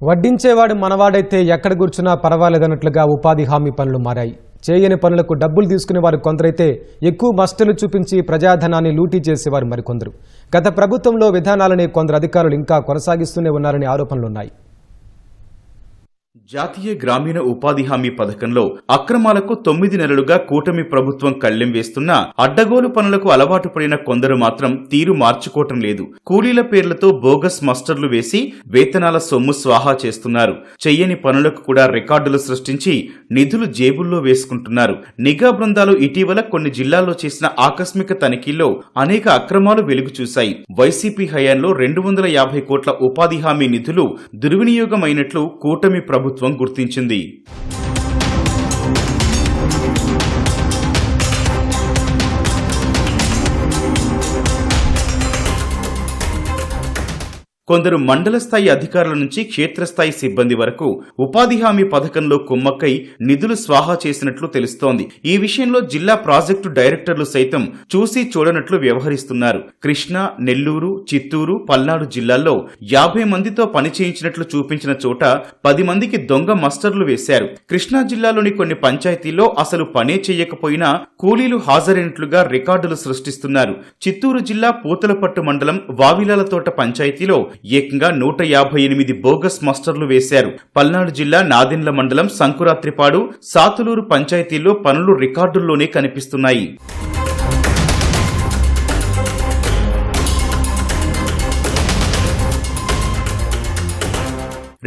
వడ్డించేవాడు మనవాడైతే ఎక్కడ కూర్చున్నా పర్వాలేదన్నట్లుగా ఉపాధి హామీ పనులు మారాయి. చేయని పనులకు డబ్బులు తీసుకునేవారు కొందరైతే ఎక్కువ మస్టలు చూపించి ప్రజాధనాన్ని లూటీ చేసేవారు మరికొందరు. గత ప్రభుత్వంలో విధానాలని కొందరు అధికారులు ఇంకా కొనసాగిస్తూనే ఉన్నారని ఆరోపణలున్నాయి. జాతీయ గ్రామీణ ఉపాధి హామీ పథకంలో అక్రమాలకు 9 నెలలుగా కూటమి ప్రభుత్వం కళ్లెం వేస్తున్నా అడ్డగోలు పనులకు అలవాటు పడిన కొందరు మాత్రం తీరు మార్చుకోవటం లేదు. కూలీల పేర్లతో బోగస్ మస్టర్లు వేసి వేతనాల సొమ్ము స్వాహా చేస్తున్నారు. చెయ్యని పనులకు కూడా రికార్డులు సృష్టించి నిధులు జేబుల్లో వేసుకుంటున్నారు. నిఘా బృందాలు ఇటీవల కొన్ని జిల్లాల్లో చేసిన ఆకస్మిక తనిఖీల్లో అనేక అక్రమాలు వెలుగు చూశాయి. వైసీపీ హయాంలో 250 కోట్ల ఉపాధి హామీ నిధులు దుర్వినియోగమైనట్లు కూటమి ప్రభుత్వం గుర్తించింది. కొందరు మండల స్థాయి అధికారుల నుంచి క్షేత్రస్థాయి సిబ్బంది వరకు ఉపాధి హామీ పథకంలో కుమ్మక్కై నిధులు స్వాహా చేసినట్లు తెలుస్తోంది. ఈ విషయంలో జిల్లా ప్రాజెక్టు డైరెక్టర్లు సైతం చూసి చూడనట్లు వ్యవహరిస్తున్నారు. కృష్ణా, నెల్లూరు, చిత్తూరు, పల్నాడు జిల్లాల్లో 50 మందితో పని చేయించినట్లు చూపించిన చోట 10 మందికి దొంగ మస్టర్లు వేశారు. కృష్ణా జిల్లాలోని కొన్ని పంచాయతీల్లో అసలు పనే చేయకపోయినా కూలీలు హాజరైనట్లుగా రికార్డులు సృష్టిస్తున్నారు. చిత్తూరు జిల్లా పూతలపట్టు మండలం వావిలాలతోట పంచాయతీలో ఏకంగా 158 బోగస్ మస్టర్లు వేశారు. పల్నాడు జిల్లా నాదెండ్ల మండలం సంకురాత్రిపాడు, సాతులూరు పంచాయతీల్లో పనులు రికార్డుల్లోనే కనిపిస్తున్నాయి.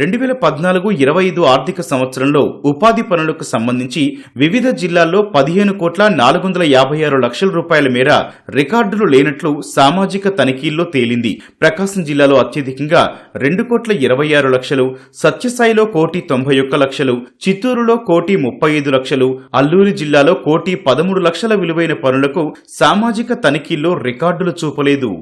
2014-25 ఆర్థిక సంవత్సరంలో ఉపాధి పనులకు సంబంధించి వివిధ జిల్లాల్లో 15,456 రూపాయల మేర రికార్డులు లేనట్లు సామాజిక తనిఖీల్లో తేలింది. ప్రకాశం జిల్లాలో అత్యధికంగా 2,26,00,000, సత్యసాయిలో 1,91,00,000, చిత్తూరులో 1,35,00,000, అల్లూరి జిల్లాలో 1,13,00,000 విలువైన పనులకు సామాజిక తనిఖీల్లో రికార్డులు చూపలేదు.